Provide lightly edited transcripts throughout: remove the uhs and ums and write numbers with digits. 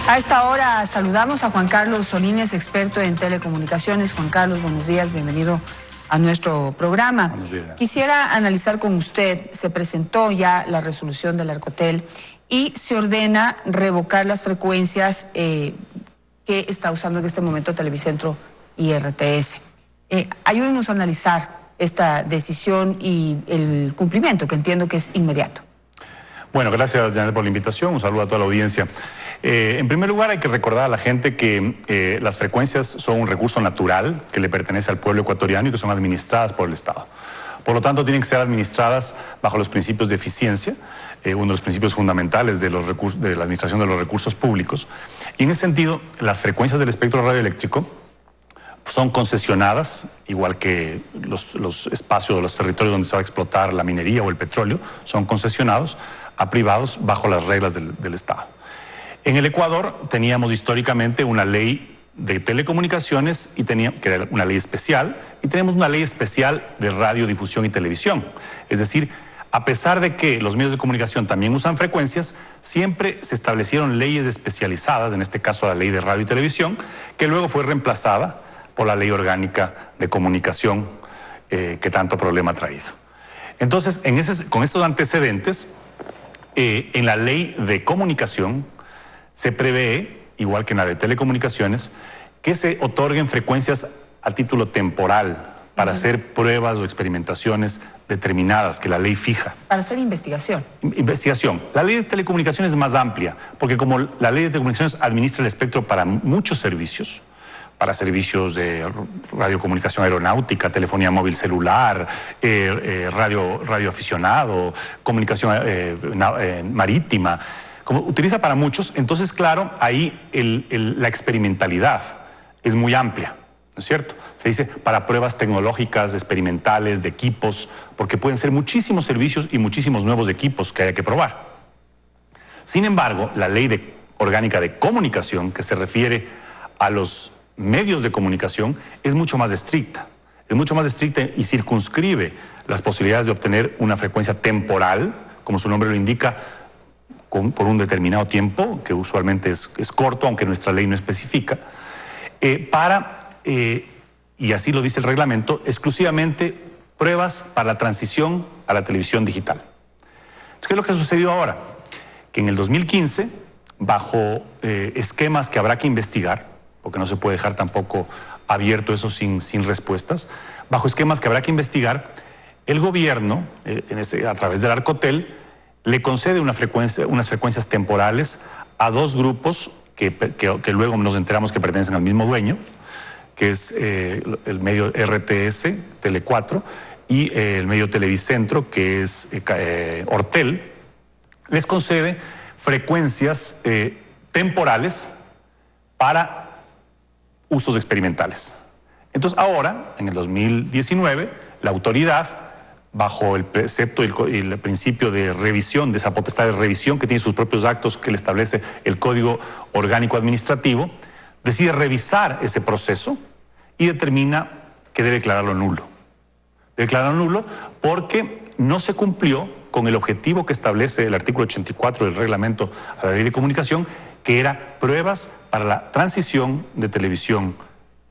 A esta hora saludamos a Juan Carlos Solines, experto en telecomunicaciones. Juan Carlos, buenos días, bienvenido a nuestro programa. Buenos días. Quisiera analizar con usted, se presentó ya la resolución del Arcotel y se ordena revocar las frecuencias que está usando en este momento Televicentro y RTS. Ayúdenos a analizar esta decisión y el cumplimiento, que entiendo que es inmediato. Bueno, gracias, Janet, por la invitación. Un saludo a toda la audiencia. En primer lugar, hay que recordar a la gente que las frecuencias son un recurso natural que le pertenece al pueblo ecuatoriano y que son administradas por el Estado. Por lo tanto, tienen que ser administradas bajo los principios de eficiencia, uno de los principios fundamentales de la administración de los recursos públicos. Y en ese sentido, las frecuencias del espectro radioeléctrico son concesionadas, igual que los espacios o los territorios donde se va a explotar la minería o el petróleo, son concesionados a privados bajo las reglas del Estado. En el Ecuador teníamos históricamente una ley de telecomunicaciones, que era una ley especial, y tenemos una ley especial de radiodifusión y televisión. Es decir, a pesar de que los medios de comunicación también usan frecuencias, siempre se establecieron leyes especializadas, en este caso la ley de radio y televisión, que luego fue reemplazada por la ley orgánica de comunicación que tanto problema ha traído. Entonces, con estos antecedentes, en la ley de comunicación se prevé, igual que en la de telecomunicaciones, que se otorguen frecuencias a título temporal para hacer pruebas o experimentaciones determinadas que la ley fija. Para hacer investigación. Investigación. La ley de telecomunicaciones es más amplia, porque como la ley de telecomunicaciones administra el espectro para muchos servicios, para servicios de radiocomunicación aeronáutica, telefonía móvil celular, radio aficionado, comunicación marítima, como utiliza para muchos, entonces claro, ahí la experimentalidad es muy amplia, ¿no es cierto? Se dice para pruebas tecnológicas, experimentales, de equipos, porque pueden ser muchísimos servicios y muchísimos nuevos equipos que haya que probar. Sin embargo, la ley orgánica de comunicación, que se refiere a los medios de comunicación, es mucho más estricta. Es mucho más estricta y circunscribe las posibilidades de obtener una frecuencia temporal, como su nombre lo indica, por un determinado tiempo, que usualmente es corto, aunque nuestra ley no especifica, y así lo dice el reglamento, exclusivamente pruebas para la transición a la televisión digital. Entonces, ¿qué es lo que ha sucedido ahora? Que en el 2015, bajo esquemas que habrá que investigar, porque no se puede dejar tampoco abierto eso sin respuestas, bajo esquemas que habrá que investigar, el gobierno, a través del Arcotel, le concede unas frecuencias temporales a dos grupos que luego nos enteramos que pertenecen al mismo dueño, que es el medio RTS, Tele4, y el medio Televicentro, que es Ortel. Les concede frecuencias temporales para usos experimentales. Entonces ahora, en el 2019, la autoridad, bajo el precepto y el principio de revisión, de esa potestad de revisión que tiene sus propios actos que le establece el Código Orgánico Administrativo, decide revisar ese proceso y determina que debe declararlo nulo. Debe declararlo nulo porque no se cumplió con el objetivo que establece el artículo 84 del reglamento a la ley de comunicación, que era pruebas para la transición de televisión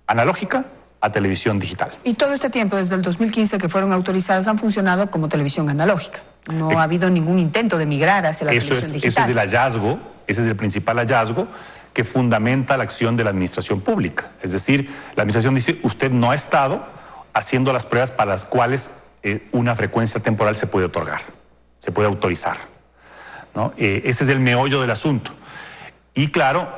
analógica a televisión digital. Y todo este tiempo, desde el 2015 que fueron autorizadas, han funcionado como televisión analógica. No ha habido ningún intento de migrar hacia la televisión digital. Eso es el hallazgo, ese es el principal hallazgo que fundamenta la acción de la administración pública. Es decir, la administración dice, usted no ha estado haciendo las pruebas para las cuales una frecuencia temporal se puede otorgar, se puede autorizar, ¿no? Ese es el meollo del asunto. Y claro,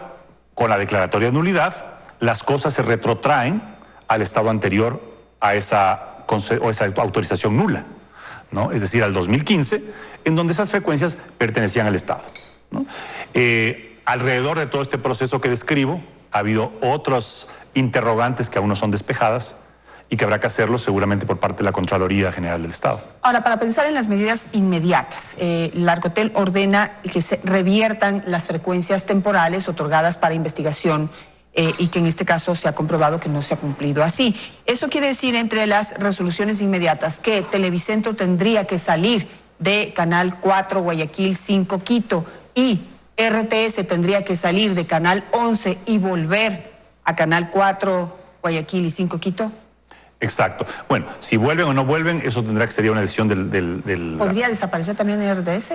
con la declaratoria de nulidad, las cosas se retrotraen al estado anterior a esa autorización nula, ¿no? Es decir, al 2015, en donde esas frecuencias pertenecían al Estado, ¿no? Alrededor de todo este proceso que describo, ha habido otros interrogantes que aún no son despejadas y que habrá que hacerlo seguramente por parte de la Contraloría General del Estado. Ahora, para pensar en las medidas inmediatas, el Arcotel ordena que se reviertan las frecuencias temporales otorgadas para investigación y que en este caso se ha comprobado que no se ha cumplido así. Eso quiere decir, entre las resoluciones inmediatas, que Televicentro tendría que salir de Canal 4 Guayaquil 5 Quito y RTS tendría que salir de Canal 11 y volver a Canal 4 Guayaquil y 5 Quito. Exacto. Bueno, si vuelven o no vuelven, eso tendrá que ser una decisión del... ¿Podría desaparecer también el RTS?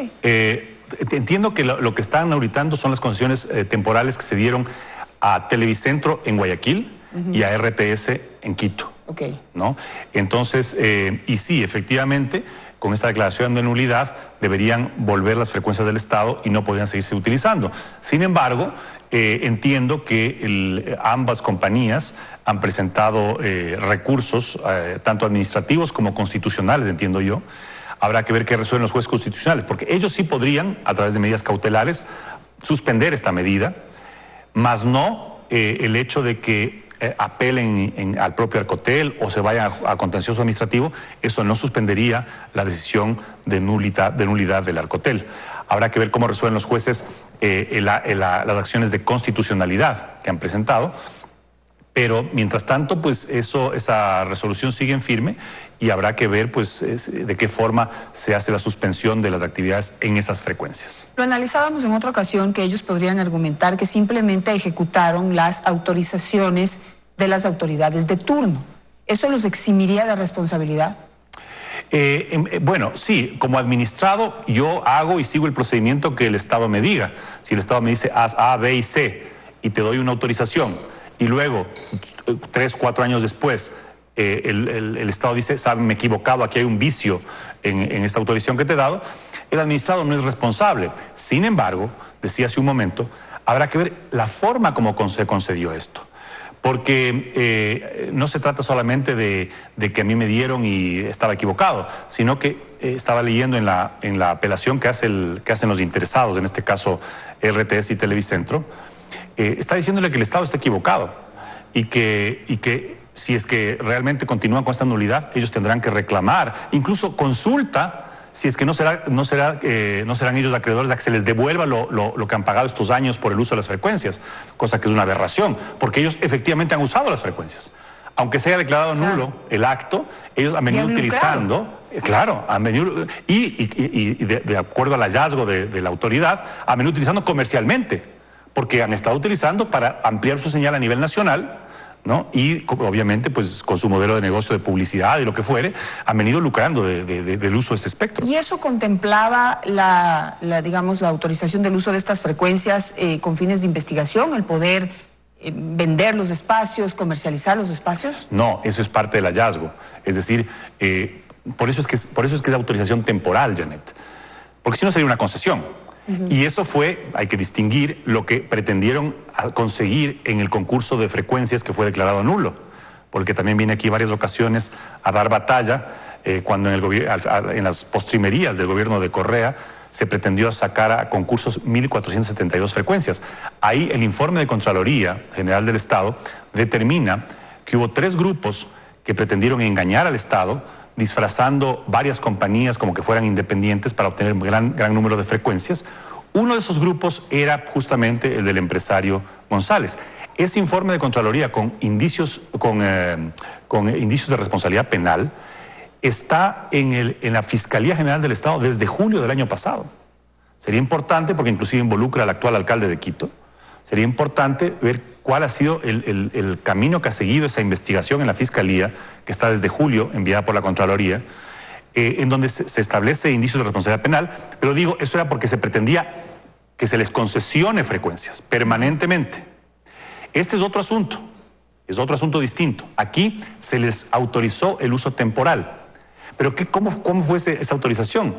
Entiendo que lo que están auditando son las concesiones temporales que se dieron a Televicentro en Guayaquil y a RTS en Quito. Okay. ¿No? Entonces, y sí, efectivamente, con esta declaración de nulidad deberían volver las frecuencias del Estado y no podrían seguirse utilizando. Sin embargo, entiendo que ambas compañías han presentado recursos, tanto administrativos como constitucionales, entiendo yo. Habrá que ver qué resuelven los jueces constitucionales, porque ellos sí podrían, a través de medidas cautelares, suspender esta medida, más no el hecho de que apelen al propio Arcotel o se vayan a contencioso administrativo. Eso no suspendería la decisión de nulidad del Arcotel. Habrá que ver cómo resuelven los jueces las acciones de constitucionalidad que han presentado. Pero mientras tanto, pues esa resolución sigue en firme y habrá que ver pues de qué forma se hace la suspensión de las actividades en esas frecuencias. Lo analizábamos en otra ocasión, que ellos podrían argumentar que simplemente ejecutaron las autorizaciones de las autoridades de turno. ¿Eso los eximiría de responsabilidad? Bueno, sí, como administrado yo hago y sigo el procedimiento que el Estado me diga. Si el Estado me dice haz A, B y C y te doy una autorización, y luego, 3, 4 años después, el Estado dice, sabe, me he equivocado, aquí hay un vicio en esta autorización que te he dado, el administrado no es responsable. Sin embargo, decía hace un momento, habrá que ver la forma como se concedió esto. Porque no se trata solamente de que a mí me dieron y estaba equivocado, sino que estaba leyendo en la apelación que hacen los interesados, en este caso RTS y Televicentro, está diciéndole que el Estado está equivocado y que si es que realmente continúan con esta nulidad, ellos tendrán que reclamar, incluso consulta, si es que no serán ellos acreedores a que se les devuelva lo que han pagado estos años por el uso de las frecuencias, cosa que es una aberración, porque ellos efectivamente han usado las frecuencias. Aunque se haya declarado nulo el acto, ellos han venido utilizando, claro, han venido, y de acuerdo al hallazgo de la autoridad, han venido utilizando comercialmente, porque han estado utilizando para ampliar su señal a nivel nacional, ¿no? Y obviamente pues con su modelo de negocio de publicidad y lo que fuere, han venido lucrando del uso de este espectro. ¿Y eso contemplaba digamos, la autorización del uso de estas frecuencias con fines de investigación, el poder vender los espacios, comercializar los espacios? No, eso es parte del hallazgo. Es decir, por eso es que es autorización temporal, Janet. Porque si no sería una concesión. Y eso fue, hay que distinguir, lo que pretendieron conseguir en el concurso de frecuencias que fue declarado nulo, porque también viene aquí varias ocasiones a dar batalla cuando en las postrimerías del gobierno de Correa se pretendió sacar a concursos 1.472 frecuencias. Ahí el informe de Contraloría General del Estado determina que hubo 3 grupos que pretendieron engañar al Estado, disfrazando varias compañías como que fueran independientes para obtener un gran número de frecuencias. Uno de esos grupos era justamente el del empresario González. Ese informe de Contraloría con indicios de responsabilidad penal está en la Fiscalía General del Estado desde julio del año pasado. Sería importante, porque inclusive involucra al actual alcalde de Quito, sería importante ver cuál ha sido el camino que ha seguido esa investigación en la Fiscalía, que está desde julio, enviada por la Contraloría, en donde se establece indicios de responsabilidad penal. Pero digo, eso era porque se pretendía que se les concesione frecuencias permanentemente. Este es otro asunto distinto. Aquí se les autorizó el uso temporal. Pero ¿cómo fue esa autorización?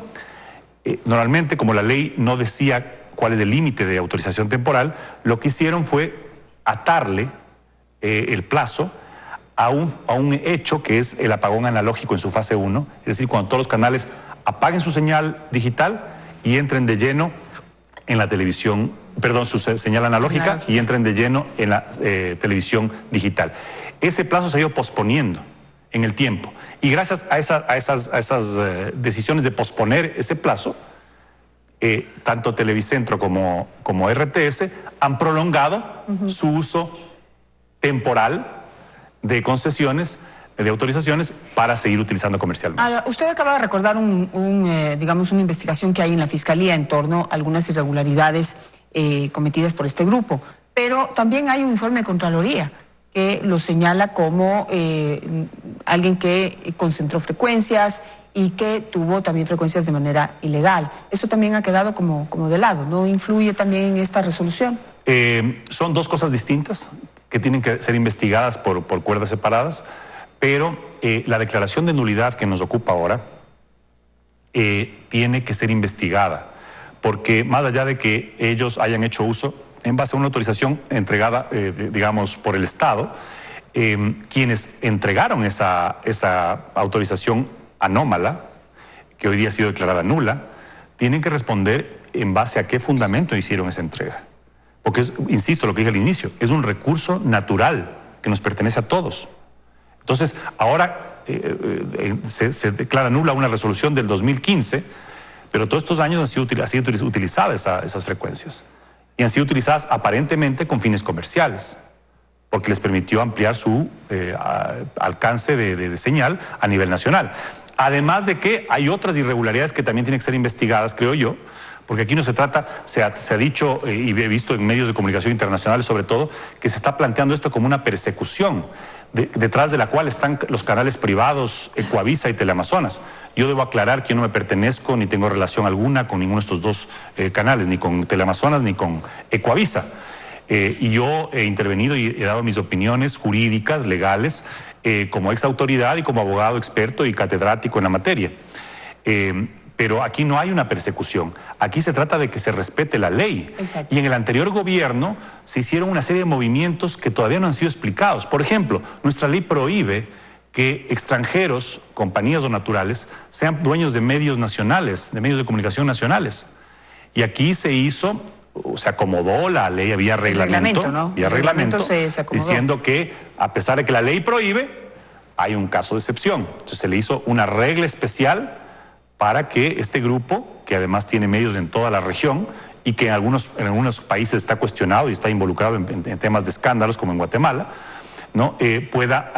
Normalmente, como la ley no decía cuál es el límite de autorización temporal, lo que hicieron fue atarle el plazo a un hecho que es el apagón analógico en su fase 1, es decir, cuando todos los canales apaguen su señal digital y entren de lleno en la televisión, perdón, su señal analógica y entren de lleno en la televisión digital. Ese plazo se ha ido posponiendo en el tiempo y gracias a esas decisiones de posponer ese plazo, tanto Televicentro como RTS han prolongado su uso temporal de concesiones, de autorizaciones para seguir utilizando comercialmente. Ahora, usted acaba de recordar digamos, una investigación que hay en la Fiscalía en torno a algunas irregularidades cometidas por este grupo. Pero también hay un informe de Contraloría que lo señala como alguien que concentró frecuencias y que tuvo también frecuencias de manera ilegal. Esto también ha quedado como de lado, ¿no influye también en esta resolución? Son dos cosas distintas que tienen que ser investigadas por cuerdas separadas, pero la declaración de nulidad que nos ocupa ahora tiene que ser investigada, porque más allá de que ellos hayan hecho uso en base a una autorización entregada, digamos, por el Estado, quienes entregaron esa autorización anómala, que hoy día ha sido declarada nula, tienen que responder en base a qué fundamento hicieron esa entrega. Porque, insisto, lo que dije al inicio, es un recurso natural que nos pertenece a todos. Entonces, ahora se declara nula una resolución del 2015, pero todos estos años han sido utilizadas esas frecuencias. Y han sido utilizadas aparentemente con fines comerciales, porque les permitió ampliar su alcance de señal a nivel nacional. Además de que hay otras irregularidades que también tienen que ser investigadas, creo yo, porque aquí no se trata, se ha dicho, y he visto en medios de comunicación internacionales sobre todo, que se está planteando esto como una persecución, detrás de la cual están los canales privados Ecuavisa y Teleamazonas. Yo debo aclarar que yo no me pertenezco ni tengo relación alguna con ninguno de estos dos canales, ni con Teleamazonas ni con Ecuavisa. Y yo he intervenido y he dado mis opiniones jurídicas, legales, como ex autoridad y como abogado experto y catedrático en la materia. Pero aquí no hay una persecución. Aquí se trata de que se respete la ley. Exacto. Y en el anterior gobierno se hicieron una serie de movimientos que todavía no han sido explicados. Por ejemplo, nuestra ley prohíbe que extranjeros, compañías o naturales, sean dueños de medios nacionales, de medios de comunicación nacionales. Y aquí se hizo, se acomodó la ley, había reglamento, ¿no? Había reglamento se acomodó, diciendo que, a pesar de que la ley prohíbe, hay un caso de excepción. Entonces se le hizo una regla especial para que este grupo, que además tiene medios en toda la región y que en algunos países está cuestionado y está involucrado en temas de escándalos, como en Guatemala, ¿no? Pueda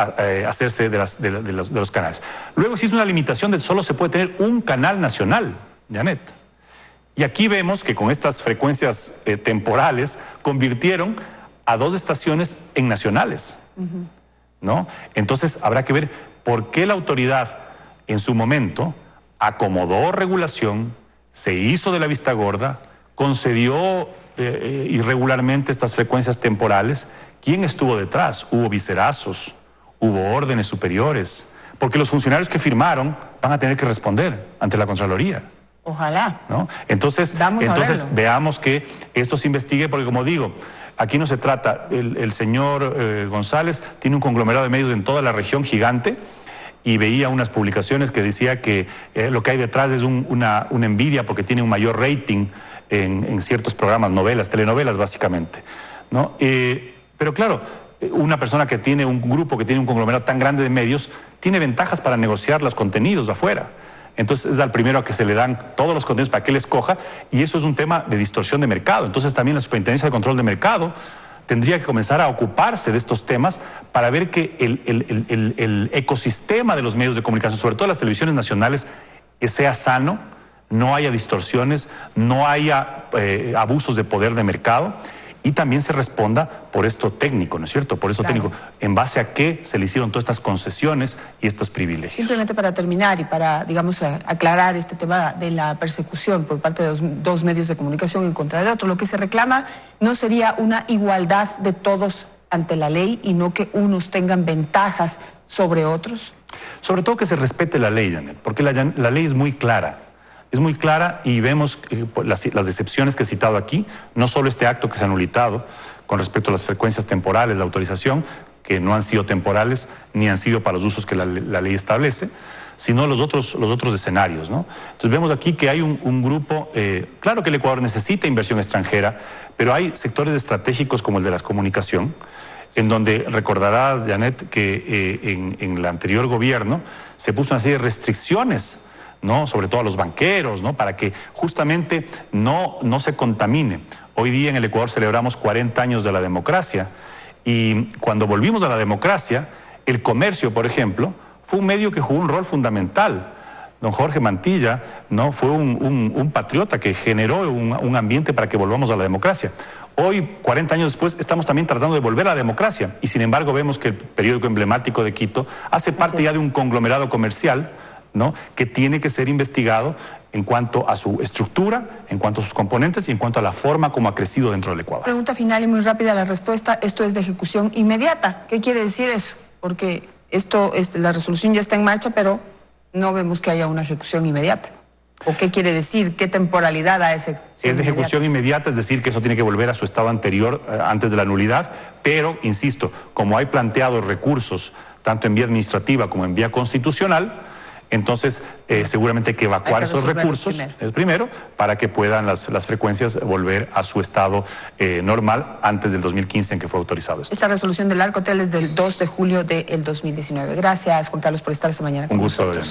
hacerse de los canales. Luego existe una limitación de solo se puede tener un canal nacional, Janet. Y aquí vemos que con estas frecuencias temporales convirtieron a dos estaciones en nacionales, ¿no? Entonces habrá que ver por qué la autoridad en su momento acomodó regulación, se hizo de la vista gorda, concedió irregularmente estas frecuencias temporales. ¿Quién estuvo detrás? Hubo vicerazos, hubo órdenes superiores, porque los funcionarios que firmaron van a tener que responder ante la Contraloría. Ojalá. ¿No? Entonces veamos que esto se investigue, porque como digo, aquí no se trata, el señor González tiene un conglomerado de medios en toda la región gigante, y veía unas publicaciones que decía que lo que hay detrás es una envidia porque tiene un mayor rating en ciertos programas, novelas, telenovelas básicamente, ¿no? Pero claro, una persona que tiene un grupo, que tiene un conglomerado tan grande de medios, tiene ventajas para negociar los contenidos afuera. Entonces es al primero a que se le dan todos los contenidos para que él escoja, y eso es un tema de distorsión de mercado. Entonces también la Superintendencia de Control de Mercado tendría que comenzar a ocuparse de estos temas para ver que el ecosistema de los medios de comunicación, sobre todo las televisiones nacionales, sea sano, no haya distorsiones, no haya abusos de poder de mercado, y también se responda por esto técnico, ¿no es cierto? Por esto técnico, en base a qué se le hicieron todas estas concesiones y estos privilegios. Simplemente para terminar y para, digamos, aclarar este tema de la persecución por parte de dos medios de comunicación en contra de otro, lo que se reclama no sería una igualdad de todos ante la ley y no que unos tengan ventajas sobre otros. Sobre todo que se respete la ley, Janet, porque la ley es muy clara. Es muy clara y vemos las excepciones que he citado aquí, no solo este acto que se ha anulitado con respecto a las frecuencias temporales de autorización, que no han sido temporales ni han sido para los usos que la ley establece, sino los otros escenarios, ¿no? Entonces vemos aquí que hay un grupo, claro que el Ecuador necesita inversión extranjera, pero hay sectores estratégicos como el de la comunicación, en donde recordarás, Janet, que en el anterior gobierno se puso una serie de restricciones, ¿no? Sobre todo a los banqueros, ¿no? Para que justamente no se contamine. Hoy día en el Ecuador celebramos 40 años de la democracia, y cuando volvimos a la democracia, el comercio, por ejemplo, fue un medio que jugó un rol fundamental. don Jorge Mantilla, ¿no? Fue un patriota que generó un ambiente para que volvamos a la democracia. Hoy, 40 años después, estamos también tratando de volver a la democracia y sin embargo vemos que el periódico emblemático de Quito hace parte ya de un conglomerado comercial, ¿no? Que tiene que ser investigado en cuanto a su estructura, en cuanto a sus componentes y en cuanto a la forma como ha crecido dentro del Ecuador. Pregunta final y muy rápida la respuesta. Esto es de ejecución inmediata. ¿Qué quiere decir eso? Porque la resolución ya está en marcha, pero no vemos que haya una ejecución inmediata. ¿O qué quiere decir? ¿Qué temporalidad a ese? Es de ejecución inmediata, es decir, que eso tiene que volver a su estado anterior antes de la nulidad, pero, insisto, como hay planteados recursos, tanto en vía administrativa como en vía constitucional, entonces seguramente hay que evacuar esos recursos primero para que puedan las frecuencias volver a su estado normal antes del 2015 en que fue autorizado esto. Esta resolución del Arcotel es del 2 de julio del 2019. Gracias, Juan Carlos, por estar esta mañana con nosotros. Un gusto.